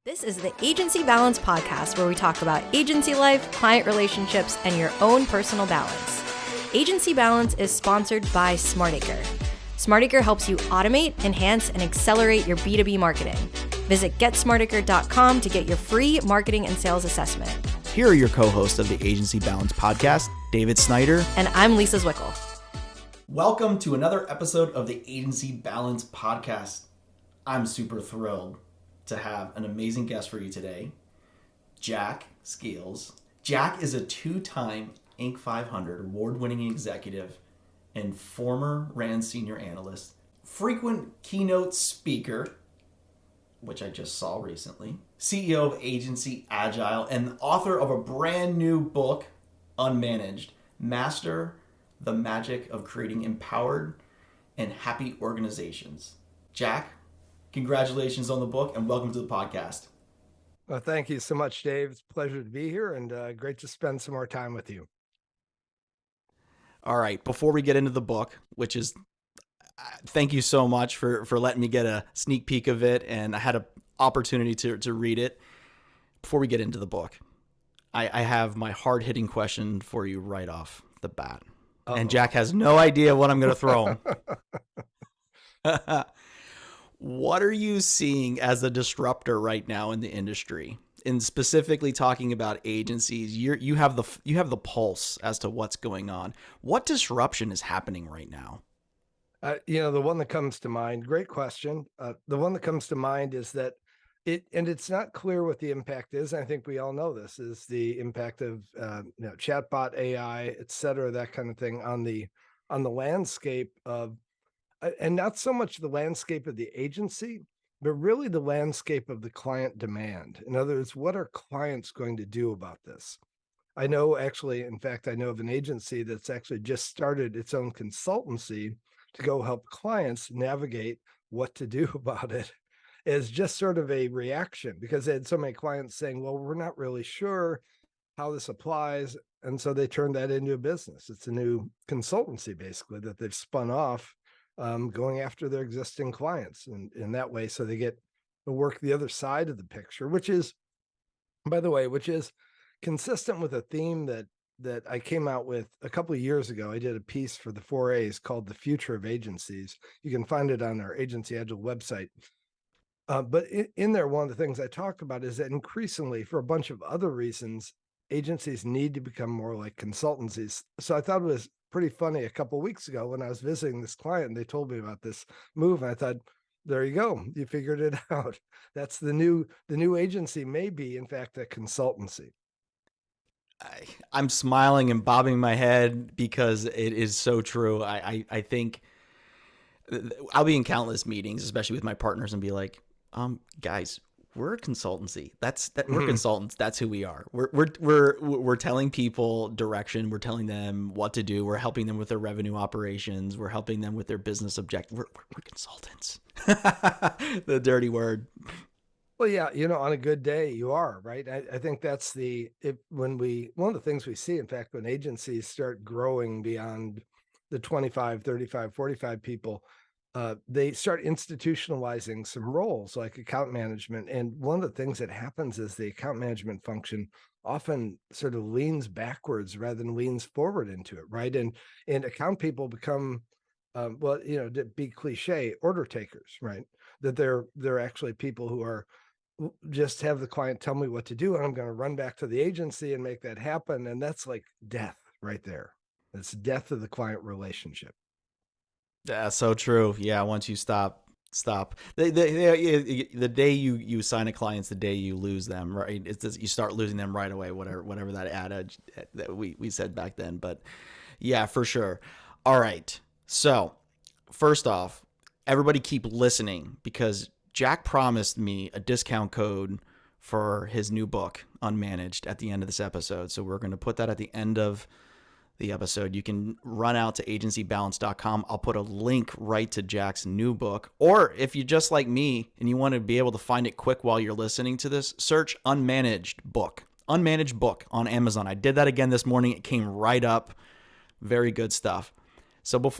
This is the Agency Balance Podcast, where we talk about agency life, client relationships, and your own personal balance. Agency Balance is sponsored by SmartAcre. SmartAcre helps you automate, enhance, and accelerate your B2B marketing. Visit getsmartacre.com to get your free marketing and sales assessment. Here are your co-hosts of the Agency Balance Podcast, David Snyder. And I'm Lisa Zwickel. Welcome to another episode of the Agency Balance Podcast. I'm super thrilled to have an amazing guest for you today, Jack Skeels. Jack is a two-time Inc. 500 award-winning executive and former RAND senior analyst, frequent keynote speaker, which I just saw recently, CEO of agency Agile, and author of a brand new book, Unmanaged, Master the Magic of Creating Empowered and Happy Organizations. Jack, congratulations on the book and welcome to the podcast. Well, thank you so much, Dave. It's a pleasure to be here and great to spend some more time with you. All right, before we get into the book, which is, thank you so much for letting me get a sneak peek of it, and I had an opportunity to read it. Before we get into the book, I have my hard-hitting question for you right off the bat. Uh-oh. And Jack has no idea what I'm going to throw him. What are you seeing as a disruptor right now in the industry? And specifically talking about agencies, you have the pulse as to what's going on. What disruption is happening right now? The one that comes to mind, great question. The one that comes to mind is that it's not clear what the impact is. I think we all know this is the impact of chatbot, AI, et cetera, that kind of thing on the landscape of, and not so much the landscape of the agency, but really the landscape of the client demand. In other words, what are clients going to do about this? I know of an agency that's actually just started its own consultancy to go help clients navigate what to do about it, as just sort of a reaction, because they had so many clients saying, well, we're not really sure how this applies. And so they turned that into a business. It's a new consultancy, basically, that they've spun off, going after their existing clients and in that way. So they get to work the other side of the picture, which is, by the way, consistent with a theme that I came out with a couple of years ago. I did a piece for the 4As called The Future of Agencies. You can find it on our Agency Agile website. But in there, one of the things I talk about is that increasingly, for a bunch of other reasons, agencies need to become more like consultancies. So I thought it was pretty funny a couple of weeks ago when I was visiting this client and they told me about this move. And I thought, there you go. You figured it out. That's the new agency may be, in fact, a consultancy. I'm smiling and bobbing my head because it is so true. I think I'll be in countless meetings, especially with my partners, and be like, guys, we're a consultancy. We're consultants. That's who we are. We're telling people direction. We're telling them what to do. We're helping them with their revenue operations. We're helping them with their business objective. We're consultants. The dirty word. Well, yeah, on a good day, you are, right? I think that's one of the things we see, in fact, when agencies start growing beyond the 25, 35, 45 people, they start institutionalizing some roles like account management. And one of the things that happens is the account management function often sort of leans backwards rather than leans forward into it, right? And account people become, to be cliche, order takers, right? That they're actually people who are just have the client tell me what to do, and I'm going to run back to the agency and make that happen. And that's like death right there. It's death of the client relationship. Yeah, so true. Yeah, once you stop. The day you sign a client's the day you lose them, right? It's just, you start losing them right away, whatever that adage that we said back then. But yeah, for sure. All right. So first off, everybody keep listening because Jack promised me a discount code for his new book, Unmanaged, at the end of this episode. So we're going to put that at the end of the episode. You can run out to agencybalance.com. I'll put a link right to Jack's new book. Or if you're just like me and you want to be able to find it quick while you're listening to this, search Unmanaged book on Amazon. I did that again this morning. It came right up. Very good stuff. So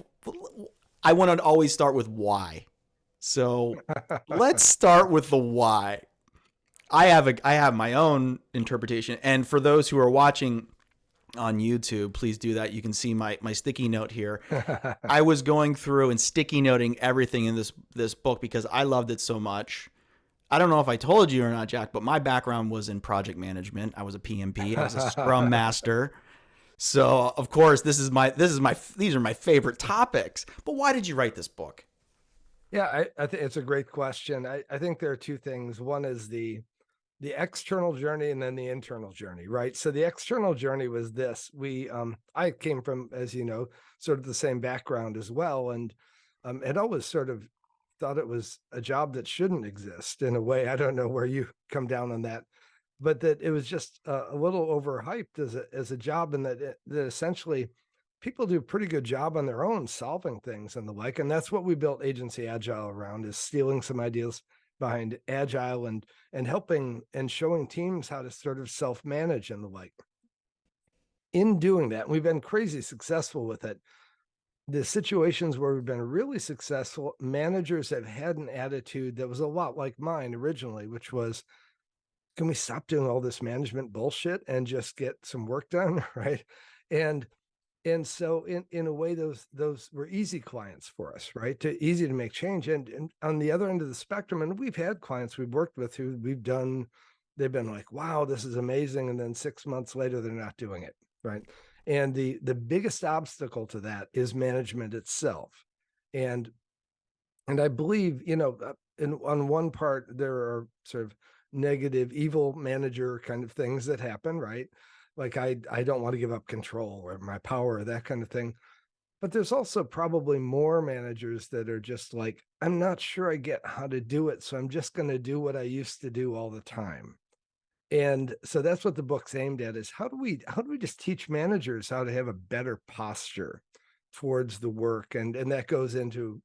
I want to always start with why. So let's start with the why. I have my own interpretation. And for those who are watching on YouTube, please do that. You can see my sticky note here. I was going through and sticky noting everything in this book because I loved it so much. I don't know if I told you or not, Jack, but my background was in project management. I was a PMP. I was a Scrum Master. So of course, these are my favorite topics. But why did you write this book? Yeah, I think it's a great question. I think there are two things. One is the external journey and then the internal journey, right? So the external journey was this. I came from, as you know, sort of the same background as well, and had always sort of thought it was a job that shouldn't exist in a way. I don't know where you come down on that, but that it was just a little overhyped as a job, and that essentially people do a pretty good job on their own solving things and the like. And that's what we built Agency Agile around, is stealing some ideas behind Agile and helping and showing teams how to sort of self-manage and the like. In doing that, we've been crazy successful with it. The situations where we've been really successful, managers have had an attitude that was a lot like mine originally, which was, can we stop doing all this management bullshit and just get some work done? Right. And so in a way, those were easy clients for us, right? Easy to make change. And on the other end of the spectrum, and we've had clients we've worked with who they've been like, wow, this is amazing. And then 6 months later, they're not doing it. Right. And the biggest obstacle to that is management itself. And I believe, on one part, there are sort of negative, evil manager kind of things that happen, right? Like I don't want to give up control or my power, that kind of thing. But there's also probably more managers that are just like, I'm not sure I get how to do it, so I'm just going to do what I used to do all the time. And so that's what the book's aimed at, is how do we just teach managers how to have a better posture towards the work? And that goes into,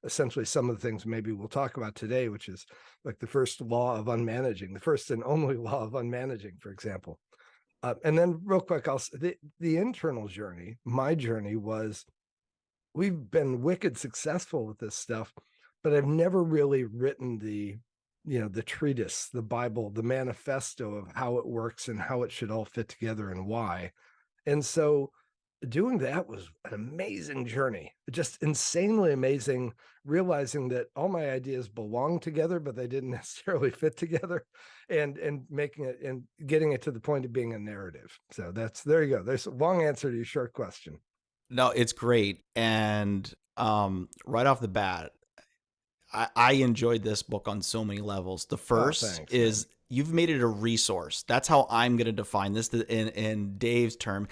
essentially some of the things maybe we'll talk about today, which is like the first law of unmanaging, the first and only law of unmanaging, for example. And then real quick, the internal journey, my journey was, we've been wicked successful with this stuff, but I've never really written the treatise, the Bible, the manifesto of how it works and how it should all fit together and why. And so doing that was an amazing journey, just insanely amazing, realizing that all my ideas belong together, but they didn't necessarily fit together, and making it and getting it to the point of being a narrative. So there you go. There's a long answer to your short question. No, it's great. And right off the bat, I enjoyed this book on so many levels. The Oh, first thanks, man. is you've made it a resource. That's how I'm going to define this in Dave's term,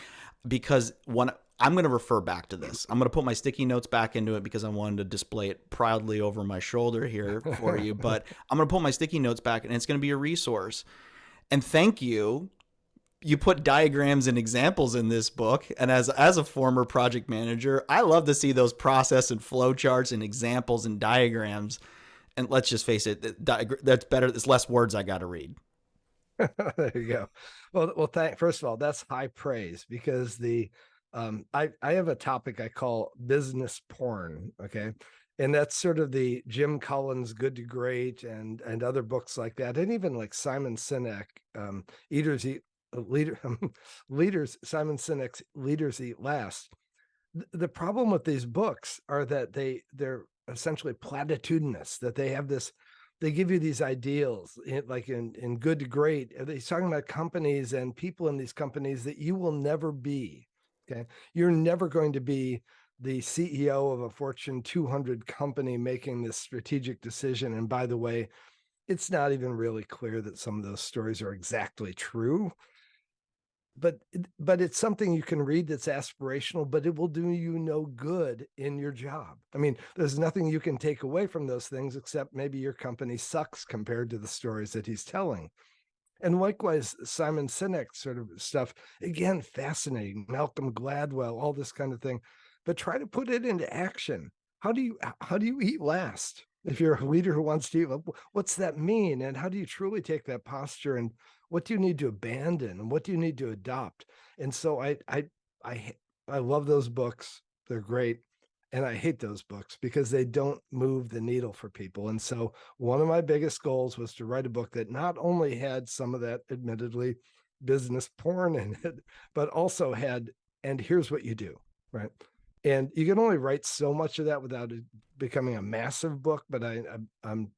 because I'm going to refer back to this. I'm going to put my sticky notes back into it because I wanted to display it proudly over my shoulder here for you. But I'm going to put my sticky notes back, and it's going to be a resource. And thank you. You put diagrams and examples in this book. And as a former project manager, I love to see those process and flow charts and examples and diagrams. And let's just face it, that's better. There's less words I got to read. There you go. Well, first of all, that's high praise, because I have a topic I call business porn. Okay. And that's sort of the Jim Collins Good to Great and other books like that. And even like Simon Sinek, Eaters Eat Leader Leaders, Simon Sinek's Leaders Eat Last. The problem with these books are that they're essentially platitudinous, that they give you these ideals, like in Good to Great. He's talking about companies and people in these companies that you will never be. Okay. You're never going to be the CEO of a Fortune 200 company making this strategic decision. And by the way, it's not even really clear that some of those stories are exactly true. But it's something you can read that's aspirational, but it will do you no good in your job. I mean, there's nothing you can take away from those things except maybe your company sucks compared to the stories that he's telling. And likewise, Simon Sinek sort of stuff, again, fascinating. Malcolm Gladwell, all this kind of thing, but try to put it into action. How do you eat last? If you're a leader who wants to eat, what's that mean? And how do you truly take that posture? And what do you need to abandon? And what do you need to adopt? And so I love those books. They're great. And I hate those books because they don't move the needle for people. And so one of my biggest goals was to write a book that not only had some of that admittedly business porn in it, but also had, and here's what you do, right? And you can only write so much of that without it becoming a massive book. But I'm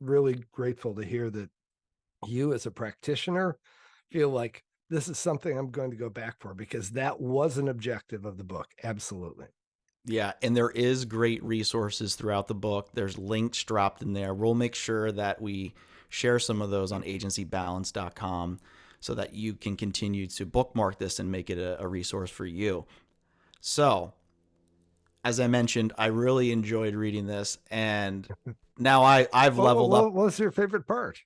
really grateful to hear that you as a practitioner feel like this is something I'm going to go back for, because that was an objective of the book. Absolutely. Yeah, and there is great resources throughout the book. There's links dropped in there. We'll make sure that we share some of those on agencybalance.com so that you can continue to bookmark this and make it a resource for you. So, as I mentioned, I really enjoyed reading this, and now I've leveled up. What was your favorite part?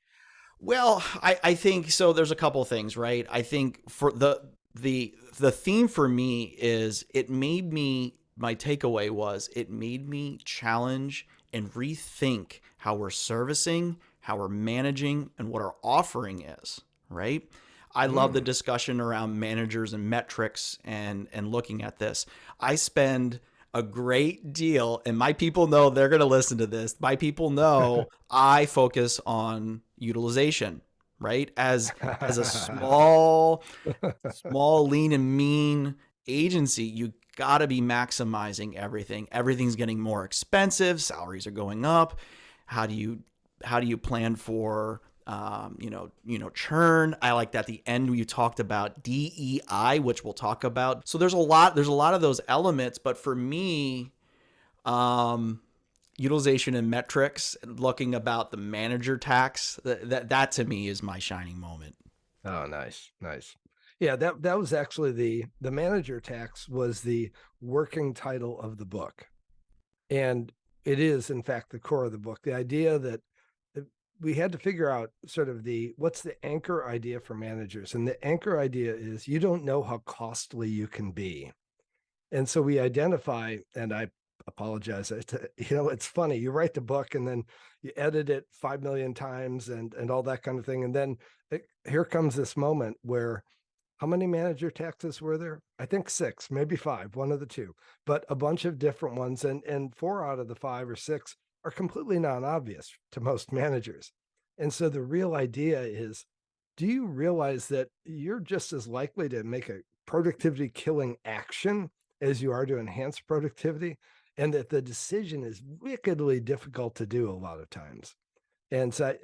Well, I think so. There's a couple things, right? I think for the theme for me is it made me, my takeaway was it made me challenge and rethink how we're servicing, how we're managing, and what our offering is, right? I love the discussion around managers and metrics and looking at this. I spend a great deal, and my people know, they're going to listen to this. My people know I focus on utilization, right? As a small lean and mean agency, you got to be maximizing everything. Everything's getting more expensive. Salaries are going up. How do you plan for churn? I like that at the end you talked about DEI, which we'll talk about. So there's a lot of those elements, but for me, utilization and metrics, looking about the manager tax, that to me is my shining moment. Oh, nice. Yeah, that was actually the manager tax was the working title of the book. And it is, in fact, the core of the book. The idea that we had to figure out sort of what's the anchor idea for managers. And the anchor idea is you don't know how costly you can be. And so we identify, and I apologize. It's funny. You write the book and then you edit it 5 million times and all that kind of thing. And then here comes this moment where, how many manager taxes were there? I think 6, maybe 5, one of the two, but a bunch of different ones. And 4 out of the 5 or 6 are completely non-obvious to most managers. And so the real idea is, do you realize that you're just as likely to make a productivity killing action as you are to enhance productivity? And that the decision is wickedly difficult to do a lot of times. And so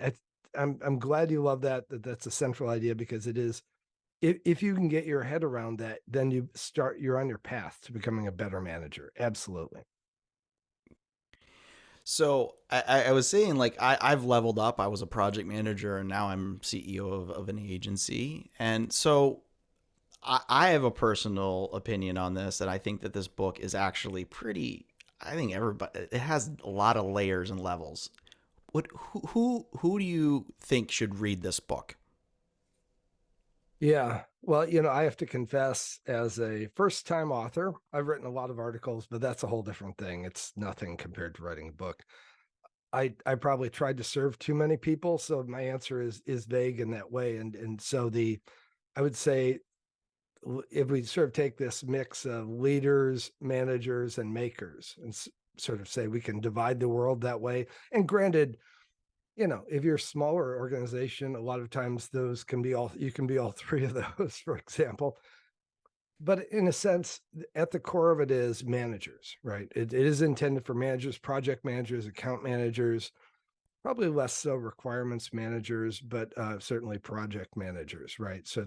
I'm glad you love that's a central idea, because it is, if you can get your head around that, then you're on your path to becoming a better manager. Absolutely. So I was saying, like, I've leveled up. I was a project manager and now I'm CEO of an agency. And so I have a personal opinion on this, that I think that this book is actually pretty, I think it has a lot of layers and levels. Who do you think should read this book? Yeah. Well, I have to confess, as a first-time author, I've written a lot of articles, but that's a whole different thing. It's nothing compared to writing a book. I probably tried to serve too many people, so my answer is vague in that way. And so I would say, if we sort of take this mix of leaders, managers, and makers, and sort of say we can divide the world that way. And granted, if you're a smaller organization, a lot of times you can be all 3 of those, for example. But in a sense, at the core of it is managers, right? It is intended for managers, project managers, account managers, probably less so requirements managers, but certainly project managers, right? So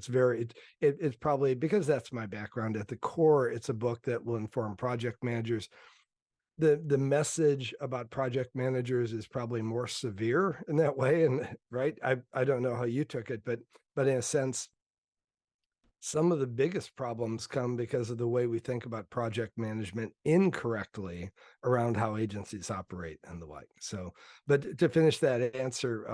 it's probably, because that's my background, at the core, it's a book that will inform project managers. The message about project managers is probably more severe in that way. And right, I don't know how you took it, but in a sense, some of the biggest problems come because of the way we think about project management incorrectly around how agencies operate and the like. So, but to finish that answer,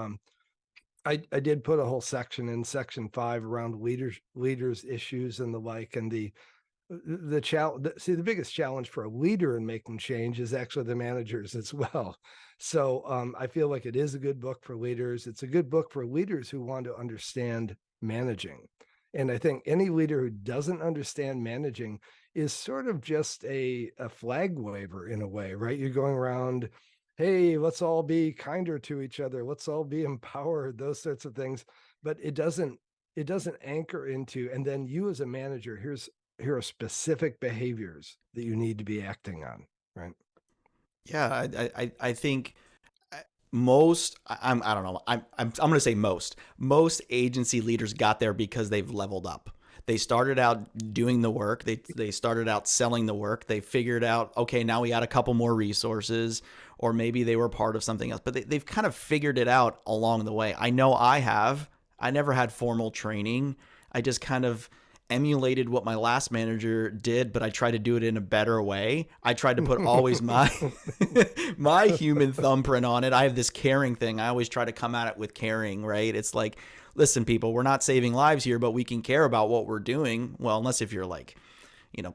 I did put a whole section in section 5 around leaders issues and the like. And the challenge, see, the biggest challenge for a leader in making change is actually the managers as well. So I feel like it is a good book for leaders. It's a good book for leaders who want to understand managing. And I think any leader who doesn't understand managing is sort of just a flag waver in a way, right? You're going around, hey, let's all be kinder to each other. Let's all be empowered, those sorts of things. But it doesn't anchor into, and then you as a manager, here are specific behaviors that you need to be acting on, right? Yeah, I think most I don't know I'm going to say most agency leaders got there because they've leveled up. They started out doing the work. They started out selling the work. They figured out, okay, now we got a couple more resources, or maybe they were part of something else. But they've kind of figured it out along the way. I know I have. I never had formal training. I just kind of emulated what my last manager did, but I tried to do it in a better way. I tried to put always my my human thumbprint on it. I have this caring thing. I always try to come at it with caring, right? It's like, listen, people, we're not saving lives here, but we can care about what we're doing. Well, unless if you're like,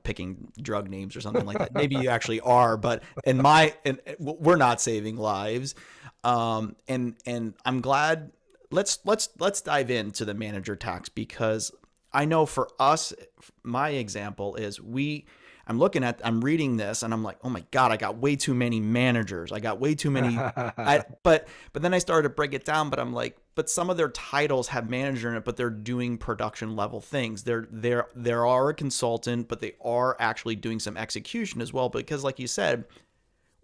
picking drug names or something like that. Maybe you actually are, but we're not saving lives. And I'm glad. Let's dive into the manager tax, because I know for us, my example is I'm reading this and I'm like, oh my God, I got way too many managers. I got way too many. But then I started to break it down, but I'm like, but some of their titles have manager in it, but they're doing production level things. They are a consultant, but they are actually doing some execution as well, because like you said,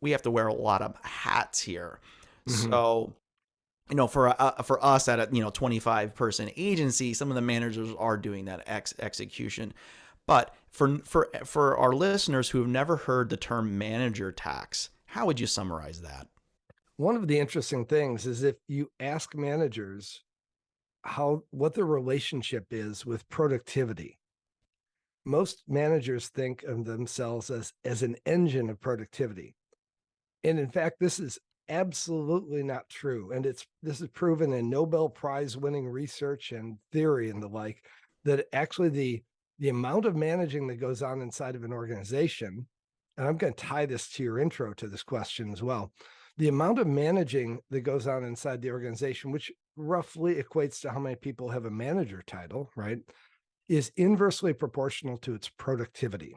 we have to wear a lot of hats here. Mhm. So, for us at a 25 person agency, some of the managers are doing that execution. But for our listeners who have never heard the term manager tax, how would you summarize that? One of the interesting things is if you ask managers what their relationship is with productivity, most managers think of themselves as an engine of productivity. And in fact, this is absolutely not true. And this is proven in Nobel Prize winning research and theory and the like, that actually the amount of managing that goes on inside of an organization, and I'm going to tie this to your intro to this question as well. The amount of managing that goes on inside the organization, which roughly equates to how many people have a manager title, right, is inversely proportional to its productivity.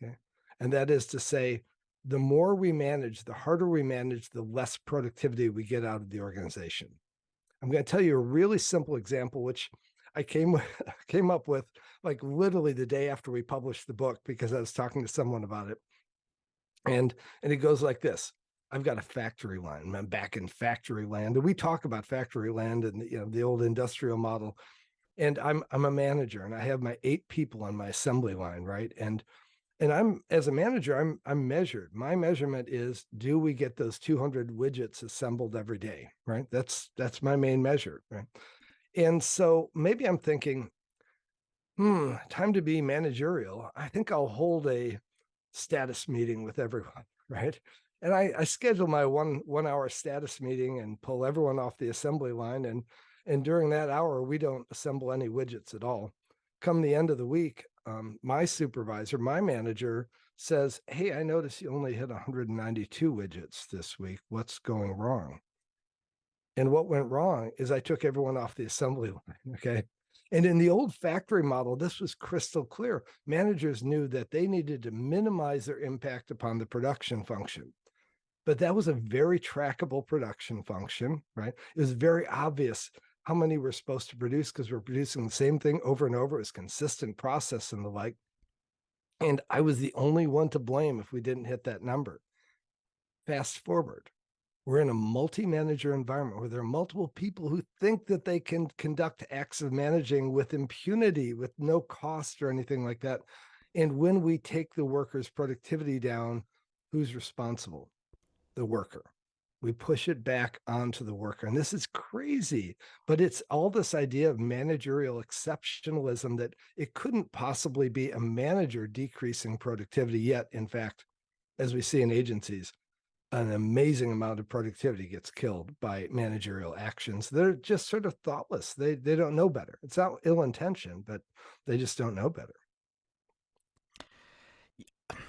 Okay. And that is to say, the more we manage, the harder we manage, the less productivity we get out of the organization. I'm going to tell you a really simple example, which I came up with like literally the day after we published the book, because I was talking to someone about it. And it goes like this. I've got a factory line. I'm back in factory land. And we talk about factory land and the old industrial model. And I'm a manager and I have my 8 people on my assembly line, right? And I'm, as a manager, I'm measured. My measurement is, do we get those 200 widgets assembled every day, right? That's my main measure, right? And so maybe I'm thinking, time to be managerial. I think I'll hold a status meeting with everyone, right? And I schedule my one hour status meeting and pull everyone off the assembly line. And during that hour, we don't assemble any widgets at all. Come the end of the week, my supervisor, my manager says, hey, I noticed you only hit 192 widgets this week. What's going wrong? And what went wrong is I took everyone off the assembly line. Okay. And in the old factory model, this was crystal clear. Managers knew that they needed to minimize their impact upon the production function. But that was a very trackable production function, right? It was very obvious how many we're supposed to produce because we're producing the same thing over and over. It was consistent process and the like. And I was the only one to blame if we didn't hit that number. Fast forward, we're in a multi-manager environment where there are multiple people who think that they can conduct acts of managing with impunity, with no cost or anything like that. And when we take the worker's productivity down, who's responsible? The worker. We push it back onto the worker. And this is crazy, but it's all this idea of managerial exceptionalism that it couldn't possibly be a manager decreasing productivity. Yet, in fact, as we see in agencies, an amazing amount of productivity gets killed by managerial actions. They're just sort of thoughtless. They don't know better. It's not ill intention, but they just don't know better.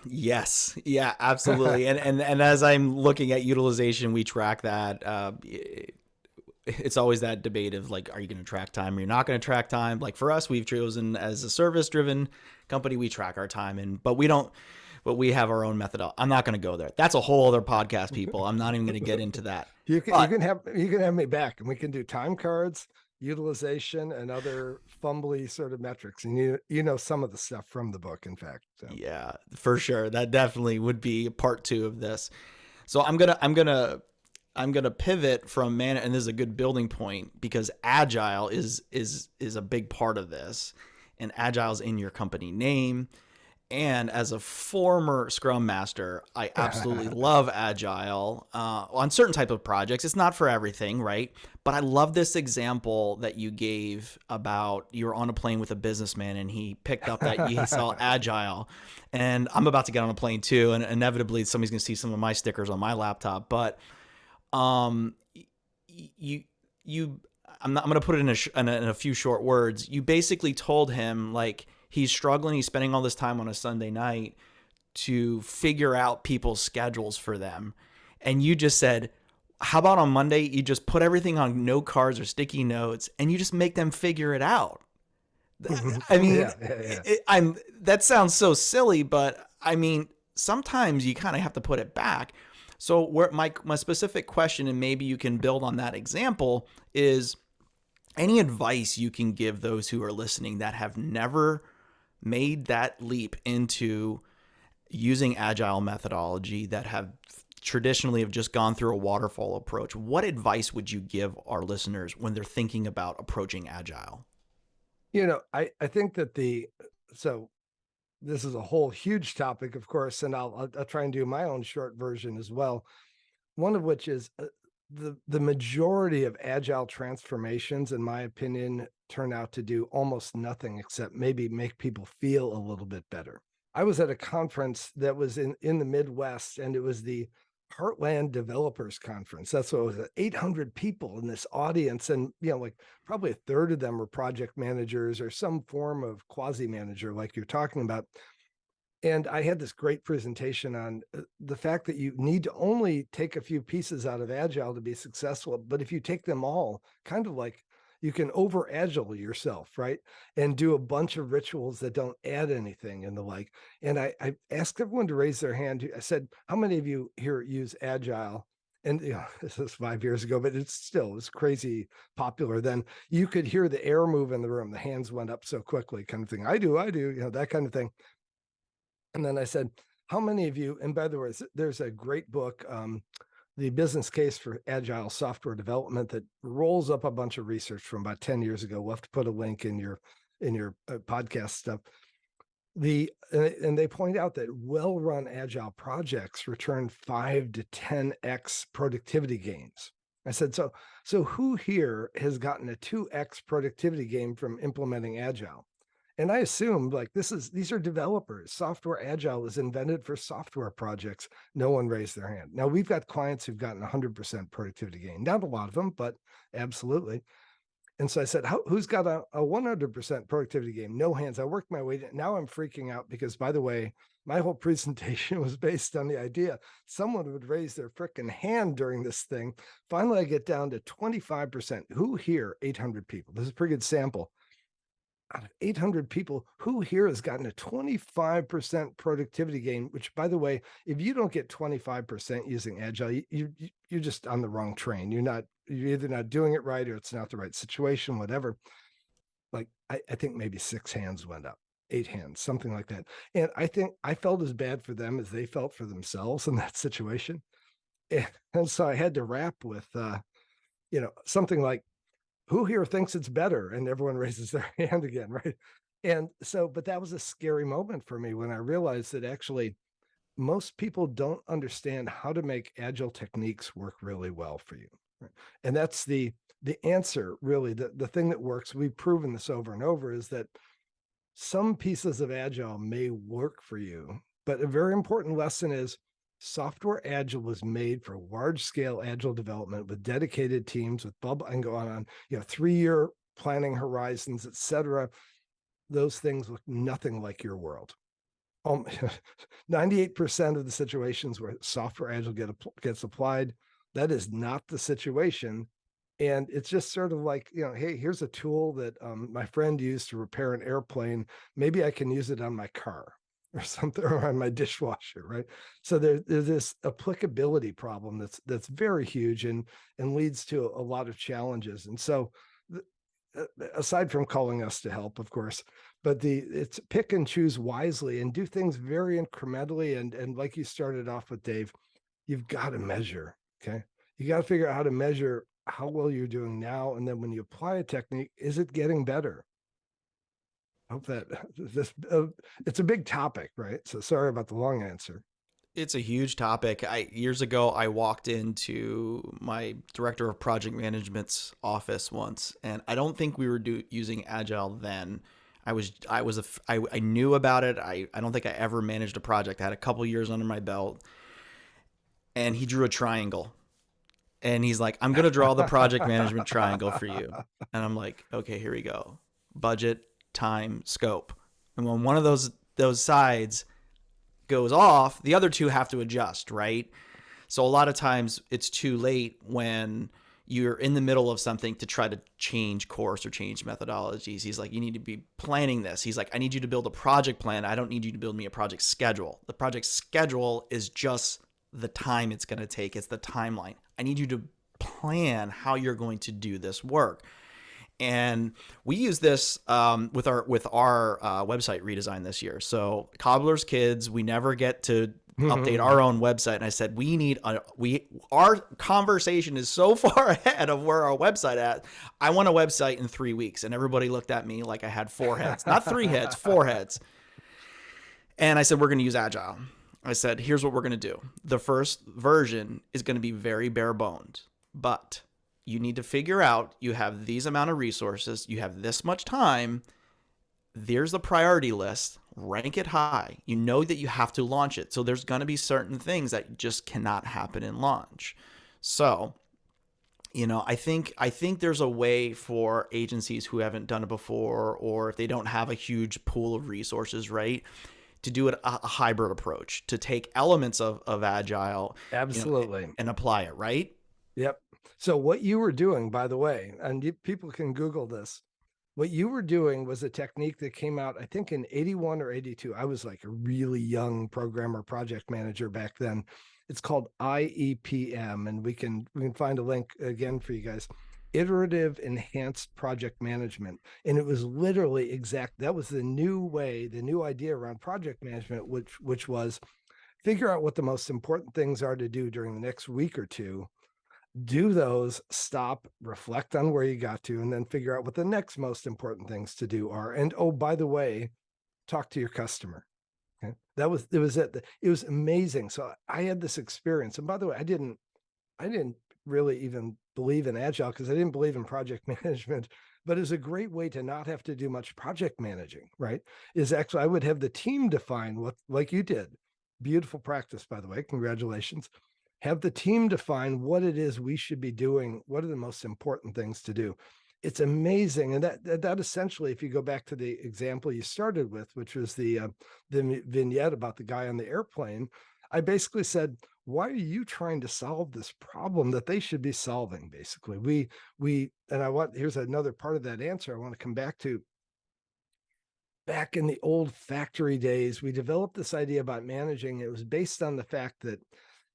Yes. Yeah, absolutely. And as I'm looking at utilization, we track that. it's always that debate of like, are you going to track time or you're not going to track time? Like for us, we've chosen as a service driven company, we track our time but we have our own method. I'm not going to go there. That's a whole other podcast, people. I'm not even going to get into that. You But can have me back, and we can do time cards, utilization, and other fumbly sort of metrics. And you know some of the stuff from the book, in fact. So. yeah, for sure. That definitely would be part 2 of this. So I'm gonna pivot from and this is a good building point because Agile is a big part of this, and Agile's in your company name. And as a former Scrum Master, I absolutely love Agile on certain type of projects. It's not for everything, right? But I love this example that you gave about you were on a plane with a businessman and he picked up that he saw Agile. And I'm about to get on a plane too, and inevitably somebody's going to see some of my stickers on my laptop. But you I'm going to put it in a few short words. You basically told him like, he's struggling. He's spending all this time on a Sunday night to figure out people's schedules for them. And you just said, how about on Monday, you just put everything on note cards or sticky notes and you just make them figure it out. I mean, that sounds so silly, but I mean, sometimes you kind of have to put it back. So where my specific question, and maybe you can build on that example, is any advice you can give those who are listening that have never made that leap into using Agile methodology, that have traditionally just gone through a waterfall approach. What advice would you give our listeners when they're thinking about approaching Agile? I think that so this is a whole huge topic, of course, and I'll try and do my own short version as well. One of which is the majority of Agile transformations, in my opinion, turn out to do almost nothing except maybe make people feel a little bit better. I was at a conference that was in the Midwest, and it was the Heartland Developers Conference. That's what it was, 800 people in this audience. And, like probably a third of them were project managers or some form of quasi-manager like you're talking about. And I had this great presentation on the fact that you need to only take a few pieces out of Agile to be successful. But if you take them all, kind of like you can over Agile yourself, right? And do a bunch of rituals that don't add anything and the like. And I asked everyone to raise their hand. I said, how many of you here use Agile? And this is 5 years ago, but it's crazy popular then. You could hear the air move in the room. The hands went up so quickly, kind of thing. I do, that kind of thing. And then I said, how many of you, and by the way, there's a great book, The Business Case for Agile Software Development, that rolls up a bunch of research from about 10 years ago. We'll have to put a link in your podcast stuff. And they point out that well-run Agile projects return 5 to 10x productivity gains. I said, so who here has gotten a 2x productivity gain from implementing Agile? And I assumed like these are developers. Software Agile is invented for software projects. No one raised their hand. Now we've got clients who've gotten 100% productivity gain. Not a lot of them, but absolutely. And so I said, who's got a 100% productivity gain? No hands. I worked my way. Now I'm freaking out because, by the way, my whole presentation was based on the idea someone would raise their frickin' hand during this thing. Finally, I get down to 25%. Who here? 800 people. This is a pretty good sample. Out of 800 people, who here has gotten a 25% productivity gain, which, by the way, if you don't get 25% using Agile, you're just on the wrong train. You're either not doing it right or it's not the right situation, whatever. Like, I think maybe 6 hands went up, 8 hands, something like that. And I think I felt as bad for them as they felt for themselves in that situation. And so I had to wrap with, something like, who here thinks it's better? And everyone raises their hand again, right? And so, but that was a scary moment for me when I realized that actually most people don't understand how to make Agile techniques work really well for you. Right? And that's the answer, really. The thing that works, we've proven this over and over, is that some pieces of Agile may work for you, but a very important lesson is software Agile was made for large scale Agile development with dedicated teams, with and go on, 3-year planning horizons, et cetera. Those things look nothing like your world. 98% of the situations where software Agile gets applied, that is not the situation And it's just sort of like, hey, here's a tool that my friend used to repair an airplane. Maybe I can use it on my car or something, or on my dishwasher, right? So there's this applicability problem that's very huge and leads to a lot of challenges. And so, aside from calling us to help, of course, but it's pick and choose wisely and do things very incrementally. And like you started off with, Dave, you've got to measure. Okay. You got to figure out how to measure how well you're doing now. And then when you apply a technique, is it getting better? I hope that this, it's a big topic, right? So sorry about the long answer. It's a huge topic. Years ago, I walked into my director of project management's office once, and I don't think we were using Agile then. I knew about it. I don't think I ever managed a project. I had a couple years under my belt, and he drew a triangle, and he's like, "I'm gonna draw the project management triangle for you," and I'm like, "Okay, here we go. Budget, time, scope." And when one of those sides goes off, the other two have to adjust, right? So a lot of times it's too late when you're in the middle of something to try to change course or change methodologies. He's like, you need to be planning this. He's like, I need you to build a project plan. I don't need you to build me a project schedule. The project schedule is just the time it's going to take. It's the timeline. I need you to plan how you're going to do this work. And we use this with our website redesign this year. So Cobbler's Kids, we never get to update our own website. And I said, our conversation is so far ahead of where our website at. I want a website in 3 weeks. And everybody looked at me like I had 4 heads, not 3 heads, 4 heads. And I said, we're going to use Agile. I said, here's what we're going to do. The first version is going to be very bare bones, but you need to figure out, you have these amount of resources, you have this much time, there's the priority list, rank it high. You know that you have to launch it. So there's going to be certain things that just cannot happen in launch. So, I think there's a way for agencies who haven't done it before, or if they don't have a huge pool of resources, right, to do it a hybrid approach, to take elements of Agile, Absolutely. and apply it, right? Yep. So what you were doing, by the way, and people can Google this, what you were doing was a technique that came out, I think in 81 or 82. I was like a really young programmer project manager back then. It's called IEPM, and we can find a link again for you guys. Iterative Enhanced Project Management. And it was literally that was the new way, the new idea around project management, which was figure out what the most important things are to do during the next week or two, do those, stop, reflect on where you got to, and then figure out what the next most important things to do are. And oh, by the way, talk to your customer. Okay. It was amazing. So I had this experience. And by the way, I didn't really even believe in Agile because I didn't believe in project management, but it's a great way to not have to do much project managing, right? Is actually, I would have the team define what, like you did. Beautiful practice, by the way. Congratulations. Have the team define what it is we should be doing. What are the most important things to do? It's amazing. And that essentially, if you go back to the example you started with, which was the vignette about the guy on the airplane, I basically said, why are you trying to solve this problem that they should be solving? Basically, here's another part of that answer I want to come back to. Back in the old factory days, we developed this idea about managing. It was based on the fact that,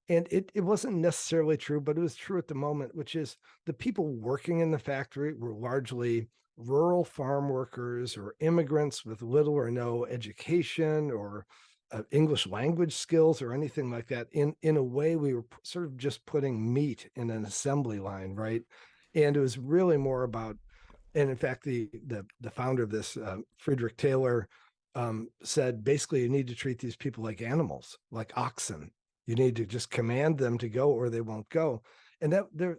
and it wasn't necessarily true, but it was true at the moment, which is the people working in the factory were largely rural farm workers or immigrants with little or no education or English language skills or anything like that. In a way, we were sort of just putting meat in an assembly line, right? And it was really more about, and in fact, the founder of this, Friedrich Taylor, said basically you need to treat these people like animals, like oxen. You need to just command them to go or they won't go. And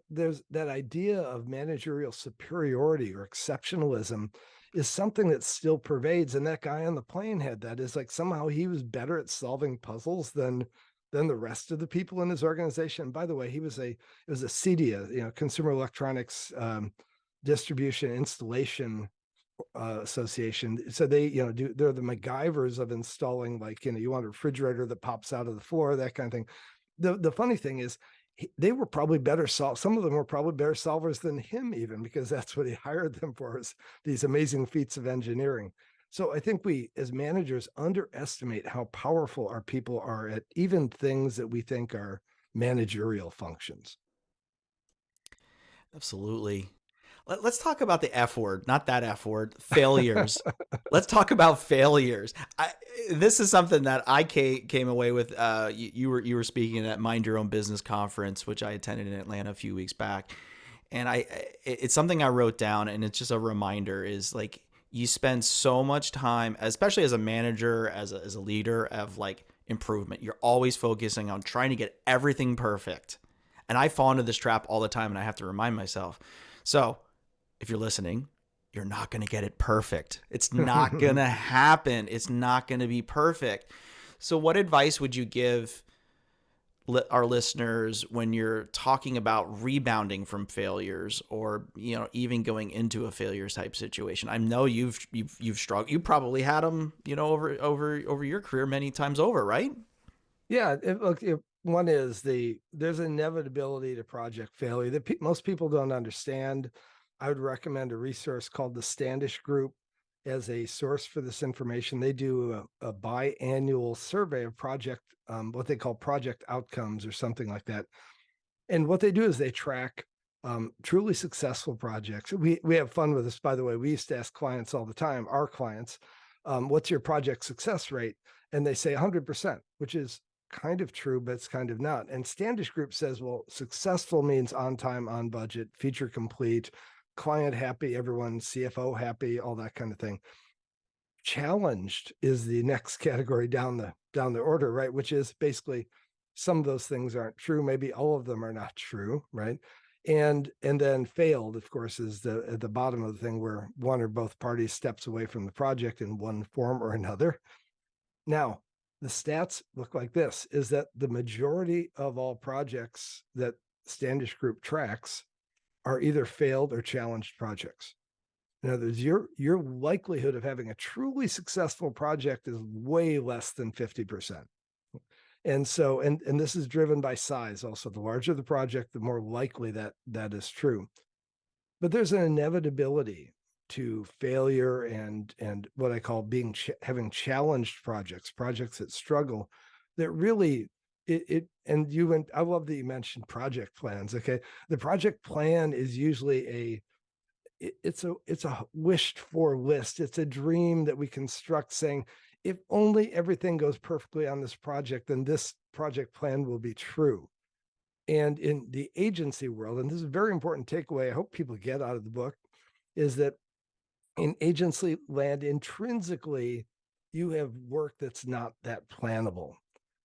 there's that idea of managerial superiority or exceptionalism is something that still pervades. And that guy on the plane had that, is like somehow he was better at solving puzzles than the rest of the people in his organization. And by the way, it was a CEDIA, Consumer Electronics Distribution Installation Association. So they, they're the MacGyvers of installing, like, you want a refrigerator that pops out of the floor, that kind of thing. The funny thing is, they were probably better some of them were probably better solvers than him, even, because that's what he hired them for, is these amazing feats of engineering. So I think we as managers underestimate how powerful our people are at even things that we think are managerial functions. Absolutely. Let's talk about the F word, not that F word, failures. Let's talk about failures. This is something that I came away with. You were speaking at Mind Your Own Business conference, which I attended in Atlanta a few weeks back, and it's something I wrote down, and it's just a reminder. Is like you spend so much time, especially as a manager, as a leader, of like improvement. You're always focusing on trying to get everything perfect, and I fall into this trap all the time, and I have to remind myself. So if you're listening, you're not going to get it perfect. It's not going to happen. It's not going to be perfect. So what advice would you give our listeners when you're talking about rebounding from failures, or, you know, even going into a failures type situation? I know you've struggled. You probably had them, you know, over your career many times over, right? Yeah, one is there's an inevitability to project failure that most people don't understand. I would recommend a resource called the Standish Group as a source for this information. They do a biannual survey of project, what they call project outcomes or something like that. And what they do is they track truly successful projects. We have fun with this, by the way. We used to ask clients all the time, our clients, what's your project success rate? And they say 100%, which is kind of true, but it's kind of not. And Standish Group says, well, successful means on time, on budget, feature complete, client happy, everyone, CFO happy, all that kind of thing. Challenged is the next category down the order, right? Which is basically some of those things aren't true. Maybe all of them are not true, right? And then failed, of course, is at the bottom of the thing, where one or both parties steps away from the project in one form or another. Now, the stats look like this: is that the majority of all projects that Standish Group tracks are either failed or challenged projects. In other words, your likelihood of having a truly successful project is way less than 50%. And so, and this is driven by size also. The larger the project, the more likely that is true. But there's an inevitability to failure and what I call having challenged projects that struggle, that really and I love that you mentioned project plans. Okay. The project plan is usually it's a wished for list. It's a dream that we construct, saying, if only everything goes perfectly on this project, then this project plan will be true. And in the agency world, and this is a very important takeaway I hope people get out of the book, is that in agency land, intrinsically, you have work that's not that plannable,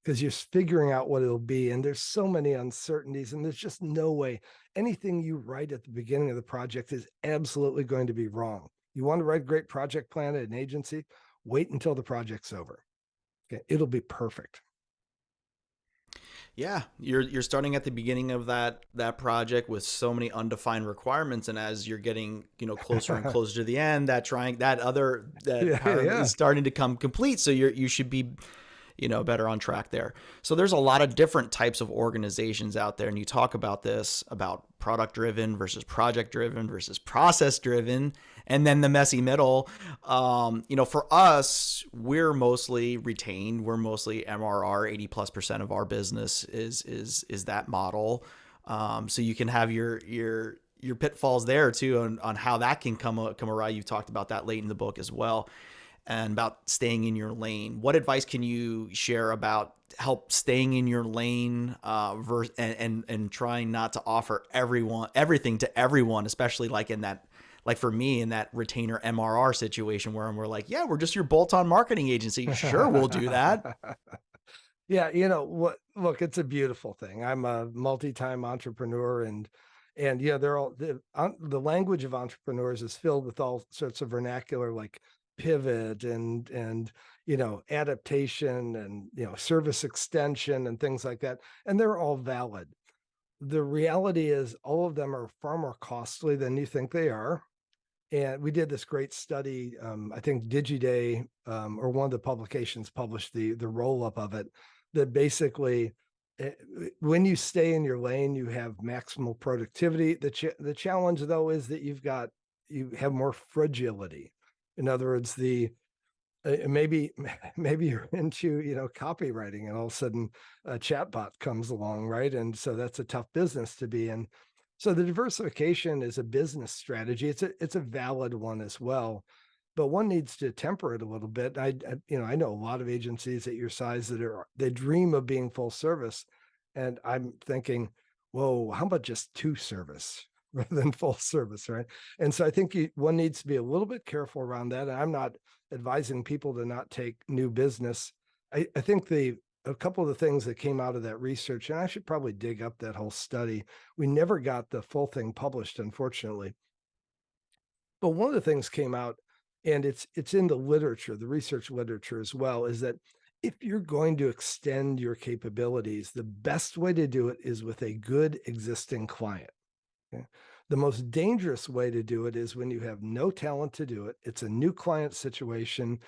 because you're figuring out what it'll be. And there's so many uncertainties, and there's just no way anything you write at the beginning of the project is absolutely going to be wrong. You want to write a great project plan at an agency, wait until the project's over. Okay, it'll be perfect. Yeah, you're starting at the beginning of that project with so many undefined requirements, and as you're getting, you know, closer and closer to the end, that Yeah, pattern yeah. is starting to come complete. So you should be, you know, better on track there. So there's a lot of different types of organizations out there, and you talk about this, about product driven versus project driven versus process driven, and then the messy middle. You know, for us, we're mostly retained. We're mostly MRR. 80+% of our business is that model. So you can have your pitfalls there too, on how that can come awry. You've talked about that late in the book as well, and about staying in your lane. What advice can you share about help staying in your lane, and trying not to offer everything to everyone, especially like in that, like for me, in that retainer MRR situation where we're like, yeah, we're just your bolt-on marketing agency. Sure, we'll do that. Yeah, you know what? Look, it's a beautiful thing. I'm a multi-time entrepreneur, and yeah, they're all the language of entrepreneurs is filled with all sorts of vernacular, like pivot and adaptation and service extension and things like that, and they're all valid. The reality is, all of them are far more costly than you think they are. And we did this great study. I think DigiDay, or one of the publications, published the roll up of it, that basically when you stay in your lane, you have maximal productivity. The challenge though is that you have more fragility. In other words, maybe maybe you're into copywriting, and all of a sudden a chatbot comes along, right? And so that's a tough business to be in. So the diversification is a business strategy. It's a valid one as well, but one needs to temper it a little bit. I know a lot of agencies at your size they dream of being full service, and I'm thinking, whoa, how about just two service rather than full service, right? And so I think one needs to be a little bit careful around that. And I'm not advising people to not take new business. I think a couple of the things that came out of that research, and I should probably dig up that whole study. We never got the full thing published, unfortunately. But one of the things came out, and it's in the literature, the research literature as well, is that if you're going to extend your capabilities, the best way to do it is with a good existing client. Okay? The most dangerous way to do it is when you have no talent to do it. It's a new client situation,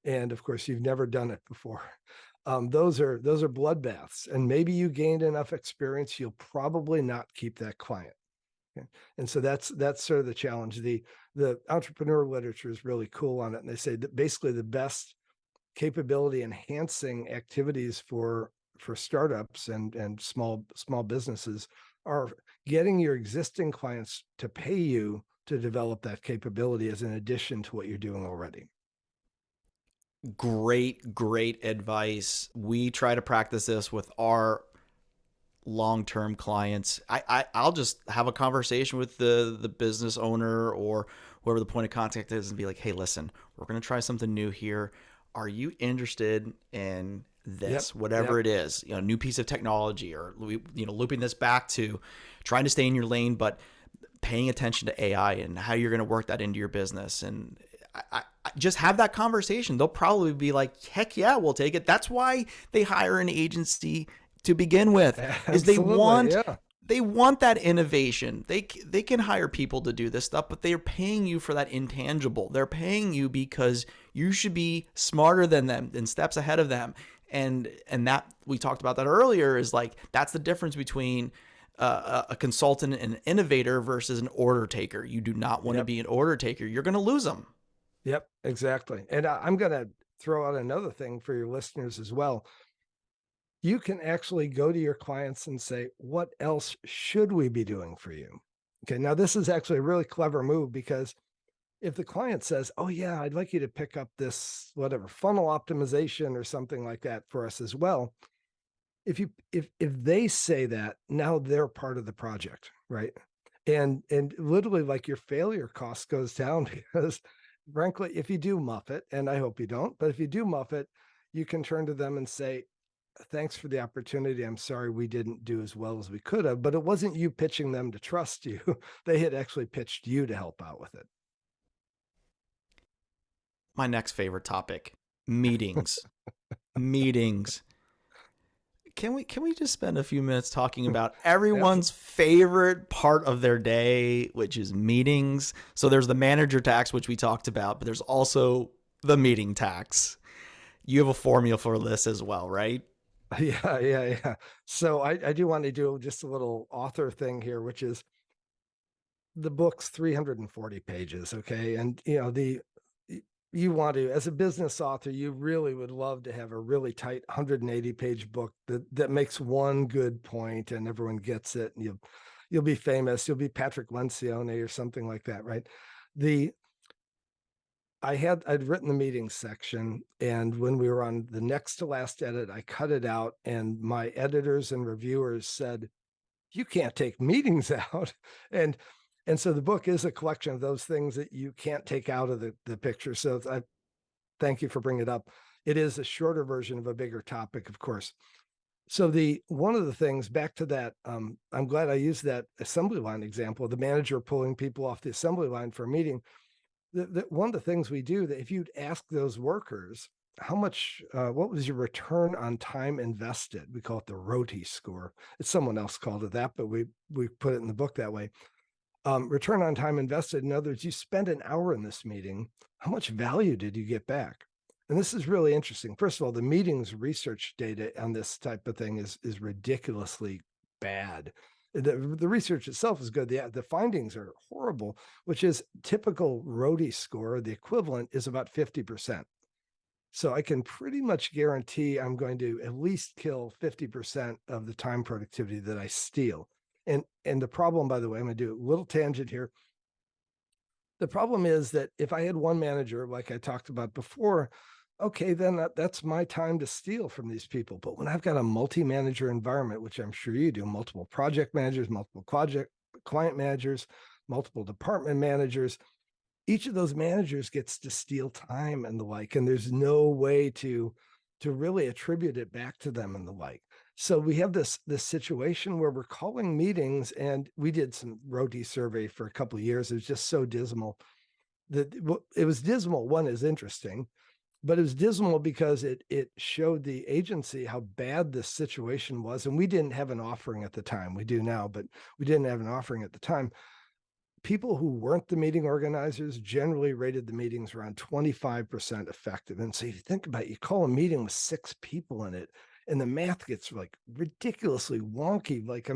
and of course, you've never done it before. Those are bloodbaths, and maybe you gained enough experience, you'll probably not keep that client. Okay? And so that's sort of the challenge. The entrepreneur literature is really cool on it, and they say that basically the best capability enhancing activities for startups and small businesses are getting your existing clients to pay you to develop that capability as an addition to what you're doing already. Great advice. We try to practice this with our long-term clients. I'll just have a conversation with the business owner or whoever the point of contact is and be like, hey, listen, we're going to try something new here. Are you interested in this, whatever it is, new piece of technology, or, looping this back to trying to stay in your lane, but paying attention to AI and how you're going to work that into your business. And I just have that conversation. They'll probably be like, heck yeah, we'll take it. That's why they hire an agency to begin with, is they want that innovation. They can hire people to do this stuff, but they're paying you for that intangible. They're paying you because you should be smarter than them and steps ahead of them. And that, we talked about that earlier, is like, that's the difference between a consultant and an innovator versus an order taker. You do not want to be an order taker. You're going to lose them. Yep, exactly. And I'm going to throw out another thing for your listeners as well. You can actually go to your clients and say, what else should we be doing for you? Okay, now this is actually a really clever move, because if the client says, oh yeah, I'd like you to pick up this, whatever, funnel optimization or something like that for us as well. If they say that, now they're part of the project, right? And literally, like, your failure cost goes down, because frankly, if you do muff it, and I hope you don't, but if you do muff it, you can turn to them and say, thanks for the opportunity. I'm sorry we didn't do as well as we could have, but it wasn't you pitching them to trust you. They had actually pitched you to help out with it. My next favorite topic, meetings. Meetings. Can we just spend a few minutes talking about everyone's favorite part of their day, which is meetings? So there's the manager tax, which we talked about, but there's also the meeting tax. You have a formula for this as well, right? Yeah. So I do want to do just a little author thing here, which is the book's 340 pages. Okay. And you want to, as a business author, you really would love to have a really tight 180-page book that makes one good point and everyone gets it, and you'll be famous. You'll be Patrick Lencioni or something like that, right? I'd written the meeting section, and when we were on the next to last edit, I cut it out, and my editors and reviewers said, you can't take meetings out. And so the book is a collection of those things that you can't take out of the picture. So I thank you for bringing it up. It is a shorter version of a bigger topic, of course. So one of the things, back to that, I'm glad I used that assembly line example, the manager pulling people off the assembly line for a meeting. One of the things we do, that if you'd ask those workers, how much, what was your return on time invested? We call it the ROTI score. It's someone else called it that, but we put it in the book that way. Return on time invested. In other words, you spend an hour in this meeting. How much value did you get back? And this is really interesting. First of all, the meetings research data on this type of thing is ridiculously bad. The research itself is good. The findings are horrible, which is typical roadie score. The equivalent is about 50%. So I can pretty much guarantee I'm going to at least kill 50% of the time productivity that I steal. And the problem, by the way, I'm going to do a little tangent here. The problem is that if I had one manager, like I talked about before, okay, then that's my time to steal from these people. But when I've got a multi-manager environment, which I'm sure you do, multiple project managers, multiple client managers, multiple department managers, each of those managers gets to steal time and the like, and there's no way to really attribute it back to them and the like. So we have this situation where we're calling meetings, and we did some roadie survey for a couple of years. It was just so dismal that it was dismal. One is interesting, but it was dismal because it showed the agency how bad this situation was. And we didn't have an offering at the time. We do now, but we didn't have an offering at the time. People who weren't the meeting organizers generally rated the meetings around 25% effective. And so you think about it, you call a meeting with 6 people in it, and the math gets like ridiculously wonky. Like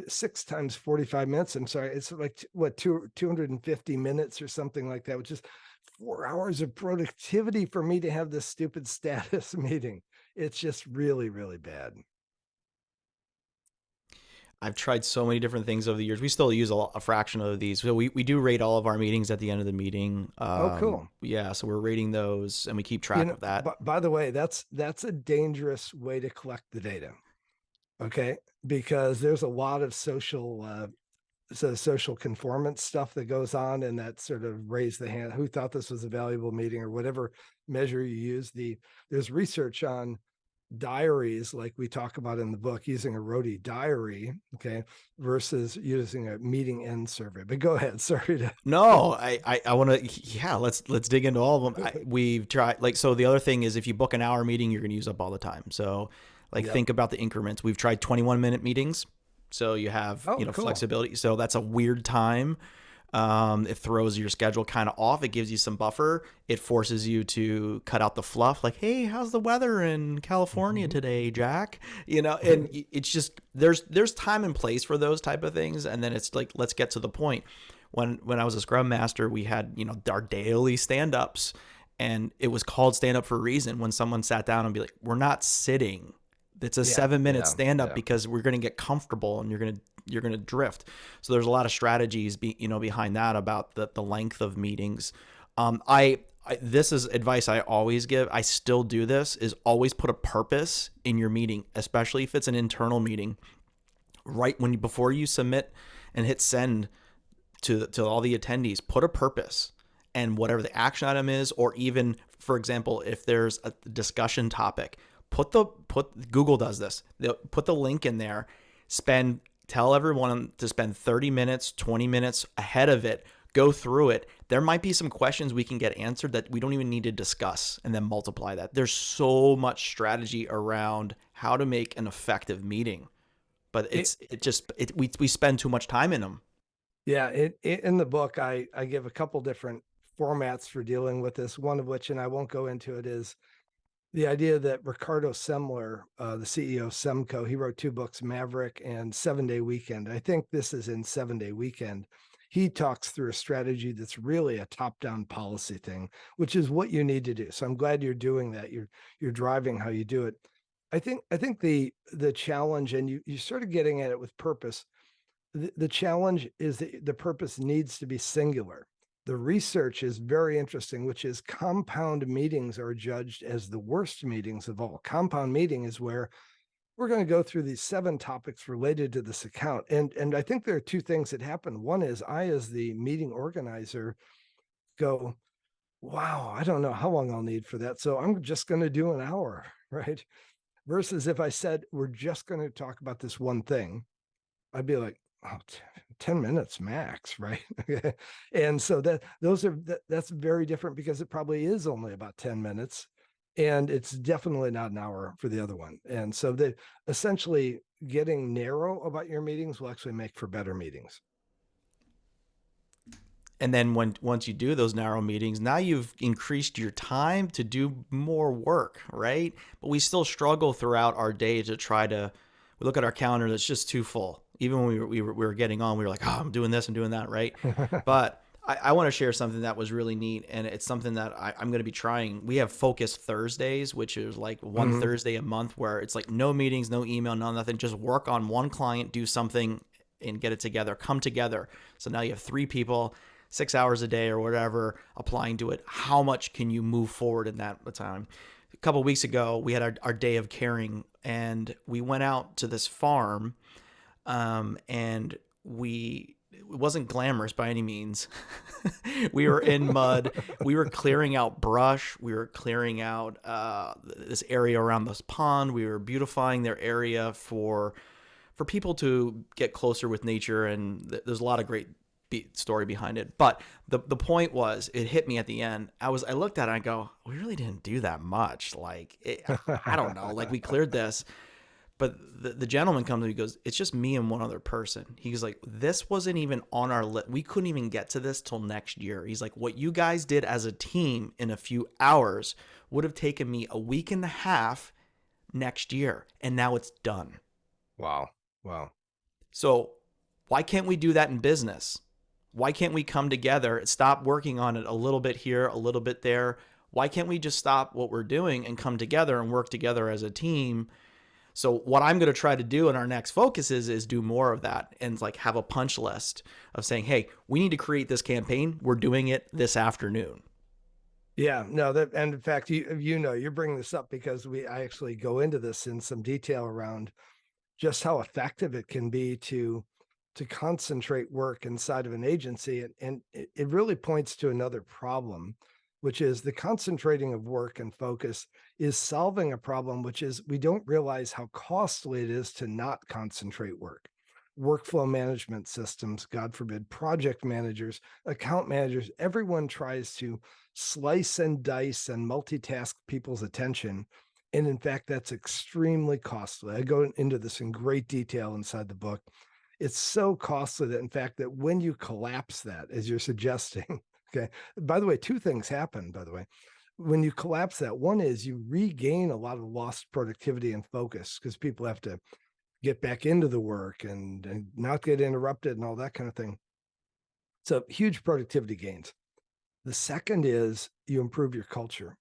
6 times 45 minutes. I'm sorry, it's like what, 250 minutes or something like that, which is 4 hours of productivity for me to have this stupid status meeting. It's just really, really bad. I've tried so many different things over the years. We still use a fraction of these. So we do rate all of our meetings at the end of the meeting. Oh, cool. Yeah, so we're rating those and we keep track of that. By the way, that's a dangerous way to collect the data. Okay, because there's a lot of social conformance stuff that goes on, and that sort of raise the hand, who thought this was a valuable meeting, or whatever measure you use. There's research on diaries, like we talk about in the book, using a roadie diary, okay, versus using a meeting end survey. But go ahead. Sorry to. No, I want to. Yeah, let's dig into all of them. We've tried, like, so the other thing is, if you book an hour meeting, you're going to use up all the time. So, like, Yep. think about the increments. We've tried 21-minute meetings, so you have Oh, cool. flexibility. So that's a weird time. It throws your schedule kind of off. It gives you some buffer. It forces you to cut out the fluff. Like, hey, how's the weather in California today, Jack? And it's just there's time and place for those type of things. And then it's like, let's get to the point. When I was a Scrum Master, we had our daily stand-ups, and it was called stand up for a reason. When someone sat down and be like, we're not sitting. It's a 7-minute stand-up because we're going to get comfortable, and you're going to drift. So there's a lot of strategies behind that, about the length of meetings. This is advice I always give. I still do this, is always put a purpose in your meeting, especially if it's an internal meeting. Right before you submit and hit send to all the attendees, put a purpose, and whatever the action item is, or even, for example, if there's a discussion topic, Google does this. They'll put the link in there, tell everyone to spend 30 minutes, 20 minutes ahead of it, go through it. There might be some questions we can get answered that we don't even need to discuss, and then multiply that. There's so much strategy around how to make an effective meeting, but we spend too much time in them. Yeah, in the book, I give a couple different formats for dealing with this. One of which, and I won't go into it, is the idea that Ricardo Semler, the CEO of Semco, he wrote 2 books, Maverick and 7-Day Weekend. I think this is in 7-Day Weekend. He talks through a strategy that's really a top-down policy thing, which is what you need to do. So I'm glad you're doing that. You're driving how you do it. I think the challenge, and you sort of getting at it with purpose. The challenge is that the purpose needs to be singular. The research is very interesting, which is compound meetings are judged as the worst meetings of all. Compound meeting is where we're going to go through these 7 topics related to this account. And I think there are 2 things that happen. One is, I, as the meeting organizer, go, wow, I don't know how long I'll need for that, so I'm just going to do an hour, right? Versus if I said, we're just going to talk about this one thing, I'd be like, oh, 10 minutes max, right? And so that's very different, because it probably is only about 10 minutes, and it's definitely not an hour for the other one. And so essentially getting narrow about your meetings will actually make for better meetings. And then once you do those narrow meetings, now you've increased your time to do more work, right? But we still struggle throughout our day to try to, we look at our calendar that's just too full. Even when we were getting on, we were like, oh, I'm doing this, I'm doing that, right? But I want to share something that was really neat, and it's something that I'm going to be trying. We have Focus Thursdays, which is like one Thursday a month where it's like no meetings, no email, no nothing. Just work on one client, do something, and get it together, come together. So now you have 3 people, 6 hours a day or whatever, applying to it. How much can you move forward in that time? A couple of weeks ago, we had our day of caring, and we went out to this farm, and it wasn't glamorous by any means. We were in mud. We were clearing out brush. We were clearing out this area around this pond. We were beautifying their area for people to get closer with nature, and there's a lot of great story behind it. But the point was, it hit me at the end. I looked at it and I go, we really didn't do that much. Like, I don't know. Like, we cleared this. But the gentleman comes to me and goes, it's just me and one other person. He's like, this wasn't even on our list. We couldn't even get to this till next year. He's like, what you guys did as a team in a few hours would have taken me a week and a half next year. And now it's done. Wow. Wow. So why can't we do that in business? Why can't we come together and stop working on it a little bit here, a little bit there? Why can't we just stop what we're doing and come together and work together as a team? So what I'm going to try to do in our next focus is do more of that, and like have a punch list of saying, hey, we need to create this campaign. We're doing it this afternoon. Yeah, no, and in fact, you're bringing this up because I actually go into this in some detail around just how effective it can be to concentrate work inside of an agency. And it really points to another problem, which is the concentrating of work and focus is solving a problem, which is we don't realize how costly it is to not concentrate work. Workflow management systems, God forbid, project managers, account managers, everyone tries to slice and dice and multitask people's attention. And in fact, that's extremely costly. I go into this in great detail inside the book. It's so costly that, in fact, that when you collapse that, as you're suggesting, okay, by the way, 2 things happen, by the way. When you collapse that, one is you regain a lot of lost productivity and focus because people have to get back into the work and not get interrupted and all that kind of thing. So huge productivity gains. The second is you improve your culture,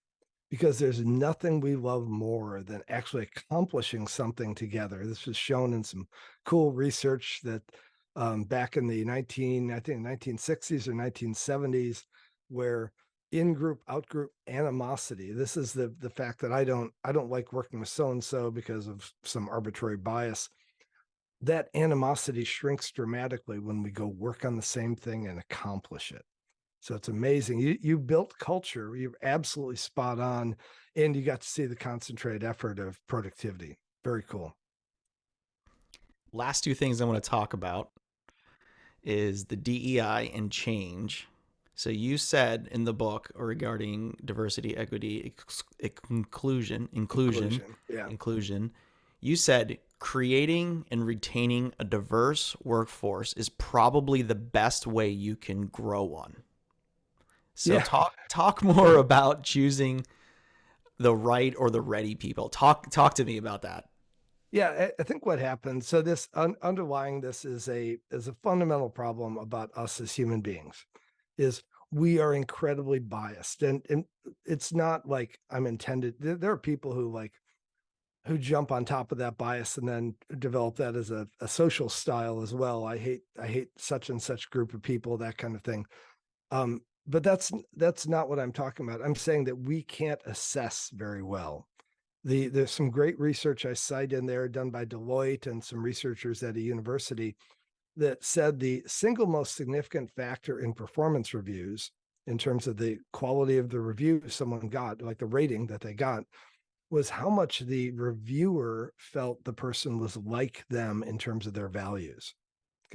because there's nothing we love more than actually accomplishing something together. This was shown in some cool research that back in the 1960s or 1970s, where in-group, out-group animosity. This is the fact that I don't like working with so-and-so because of some arbitrary bias. That animosity shrinks dramatically when we go work on the same thing and accomplish it. So it's amazing. You built culture. You're absolutely spot on. And you got to see the concentrated effort of productivity. Very cool. Last 2 things I want to talk about is the DEI and change. So you said in the book regarding diversity, equity, inclusion, Yeah. you said creating and retaining a diverse workforce is probably the best way you can grow one. So Yeah. talk more about choosing the right or the ready people. Talk to me about that. Yeah, I think what happens. So this underlying this is a fundamental problem about us as human beings, is we are incredibly biased, and it's not like I'm intended. There are people who jump on top of that bias and then develop that as a social style as well. I hate such and such group of people, that kind of thing. But that's not what I'm talking about. I'm saying that we can't assess very well. There's some great research I cite in there done by Deloitte and some researchers at a university that said the single most significant factor in performance reviews in terms of the quality of the review someone got, like the rating that they got, was how much the reviewer felt the person was like them in terms of their values.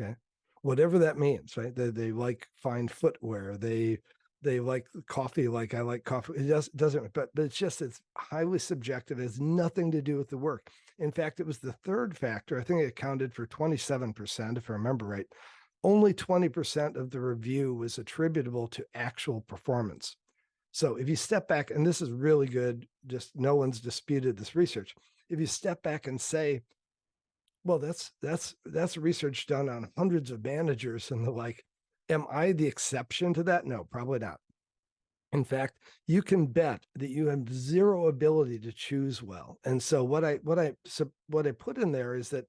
Okay. Whatever that means, right? They like fine footwear. They like coffee like I like coffee. It doesn't, but it's highly subjective. It has nothing to do with the work. In fact, it was the third factor. I think it accounted for 27%, if I remember right, only 20% of the review was attributable to actual performance. So if you step back, and this is really good, just no one's disputed this research. If you step back and say, well, that's research done on hundreds of managers, and the like, am I the exception to that? No, probably not. In fact, you can bet that you have zero ability to choose well. And so what I put in there is that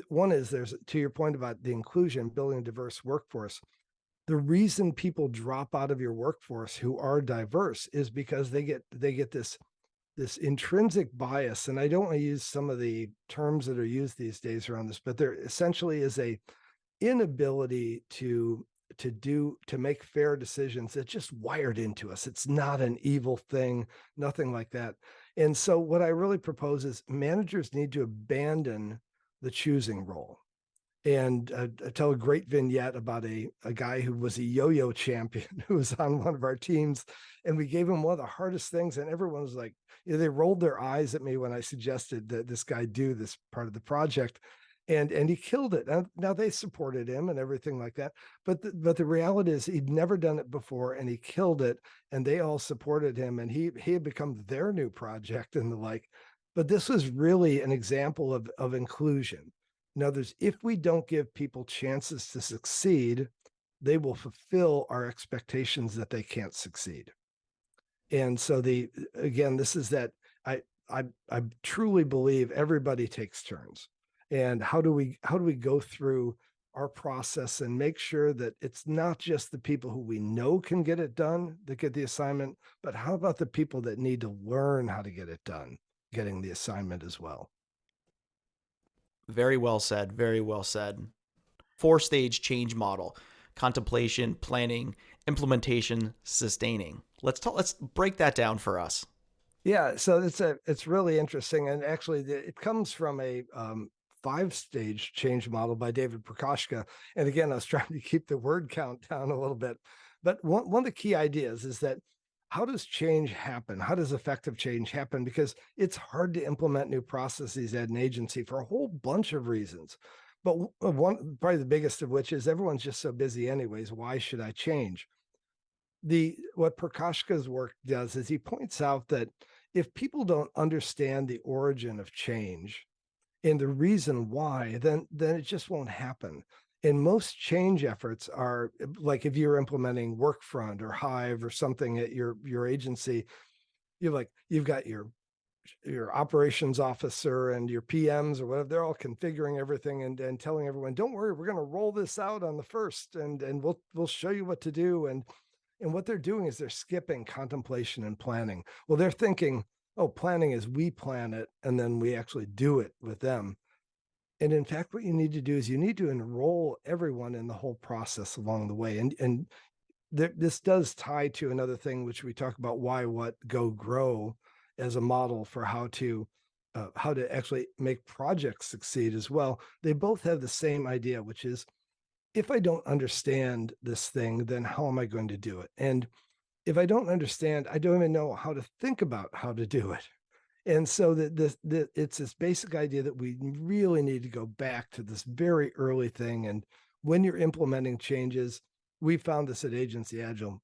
one is, there's, to your point about the inclusion, building a diverse workforce. The reason people drop out of your workforce who are diverse is because they get this intrinsic bias. And I don't want to use some of the terms that are used these days around this, but there essentially is a inability to make fair decisions. It's just wired into us. It's not an evil thing, nothing like that. And so what I really propose is managers need to abandon the choosing role. And I tell a great vignette about a guy who was a yo-yo champion who was on one of our teams, and we gave him one of the hardest things, and everyone was like, they rolled their eyes at me when I suggested that this guy do this part of the project, and he killed it. Now they supported him and everything like that, but the reality is he'd never done it before, and he killed it, and they all supported him, and he had become their new project and the like. But this was really an example of inclusion. In others, if we don't give people chances to succeed, they will fulfill our expectations that they can't succeed. And so this is that I truly believe everybody takes turns. And how do we go through our process and make sure that it's not just the people who we know can get it done that get the assignment, but how about the people that need to learn how to get it done, getting the assignment as well? Very well said. Very well said. 4-stage change model: contemplation, planning, implementation, sustaining. Let's break that down for us. Yeah, so it's really interesting, and actually it comes from a 5-stage change model by David Prakashka. And again, I was trying to keep the word count down a little bit, but one of the key ideas is that, how does change happen? How does effective change happen? Because it's hard to implement new processes at an agency for a whole bunch of reasons. But one, probably the biggest of which, is everyone's just so busy anyways. Why should I change? What Prakashka's work does is he points out that if people don't understand the origin of change and the reason why, then it just won't happen. And most change efforts are like, if you're implementing Workfront or Hive or something at your agency, you've got your operations officer and your PMs or whatever, they're all configuring everything and telling everyone, don't worry, we're going to roll this out on the first, and we'll show you what to do. And what they're doing is they're skipping contemplation and planning. Well, they're thinking, oh, planning is we plan it and then we actually do it with them. And in fact, what you need to do is you need to enroll everyone in the whole process along the way. And this does tie to another thing, which we talk about: why, what, go, grow, as a model for how to actually make projects succeed as well. They both have the same idea, which is, if I don't understand this thing, then how am I going to do it? And if I don't understand, I don't even know how to think about how to do it. And so it's this basic idea that we really need to go back to this very early thing. And when you're implementing changes, we found this at Agency Agile,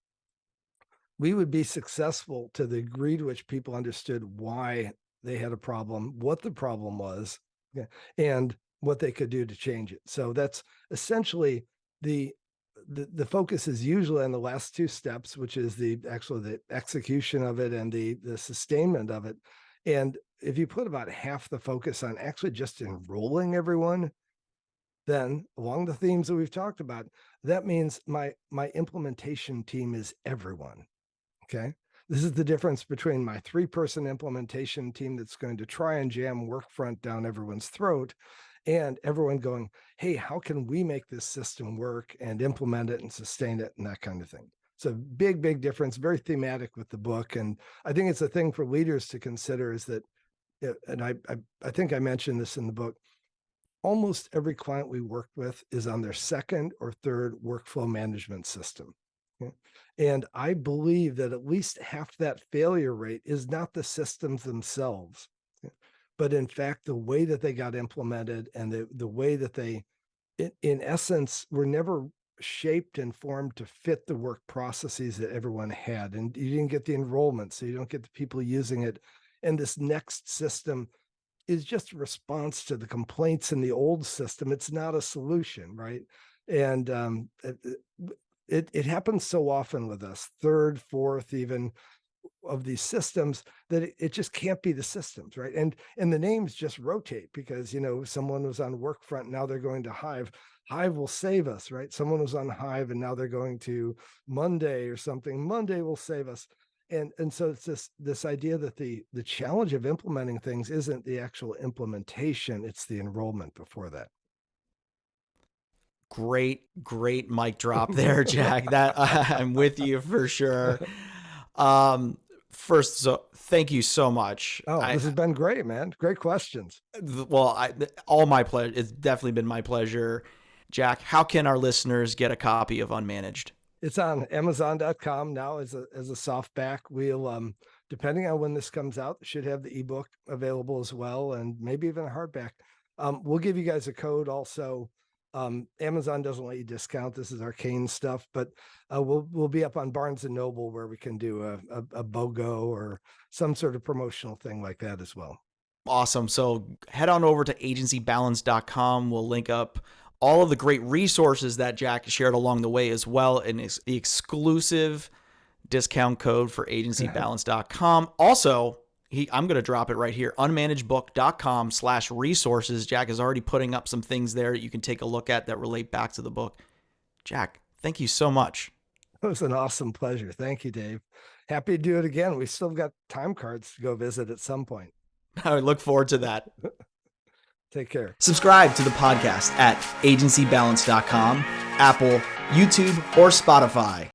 we would be successful to the degree to which people understood why they had a problem, what the problem was, and what they could do to change it. So that's essentially the focus is usually on the last two steps, which is the execution of it and the sustainment of it. And if you put about half the focus on actually just enrolling everyone, then along the themes that we've talked about, that means my implementation team is everyone. Okay. This is the difference between my 3-person implementation team that's going to try and jam Workfront down everyone's throat, and everyone going, hey, how can we make this system work and implement it and sustain it and that kind of thing. So big, big difference, very thematic with the book. And I think it's a thing for leaders to consider, is that, and I think I mentioned this in the book, almost every client we work with is on their second or third workflow management system. Okay? And I believe that at least half that failure rate is not the systems themselves, but in fact, the way that they got implemented and the way that they in essence, were never shaped and formed to fit the work processes that everyone had. And you didn't get the enrollment, so you don't get the people using it. And this next system is just a response to the complaints in the old system. It's not a solution, right? And it happens so often with us, third, fourth, even of these systems, that it just can't be the systems, right? And the names just rotate because, someone was on Workfront, now they're going to Hive. Hive will save us, right? Someone was on Hive and now they're going to Monday or something. Monday will save us. And so it's this idea that the challenge of implementing things isn't the actual implementation, it's the enrollment before that. Great mic drop there, Jack. That I'm with you for sure. First, so thank you so much. This has been great, man. Great questions. All my pleasure. It's definitely been my pleasure. Jack, how can our listeners get a copy of Unmanaged? It's on Amazon.com now as a softback. We'll, depending on when this comes out, should have the ebook available as well, and maybe even a hardback. We'll give you guys a code also. Amazon doesn't let you discount. This is arcane stuff, but we'll be up on Barnes and Noble where we can do a BOGO or some sort of promotional thing like that as well. Awesome. So head on over to agencybalance.com. We'll link up all of the great resources that Jack shared along the way as well, and the exclusive discount code for agencybalance.com. Also, I'm going to drop it right here, unmanagedbook.com/resources. Jack is already putting up some things there you can take a look at that relate back to the book. Jack, thank you so much. It was an awesome pleasure. Thank you, Dave. Happy to do it again. We still got time cards to go visit at some point. I look forward to that. Take care. Subscribe to the podcast at agencybalance.com, Apple, YouTube, or Spotify.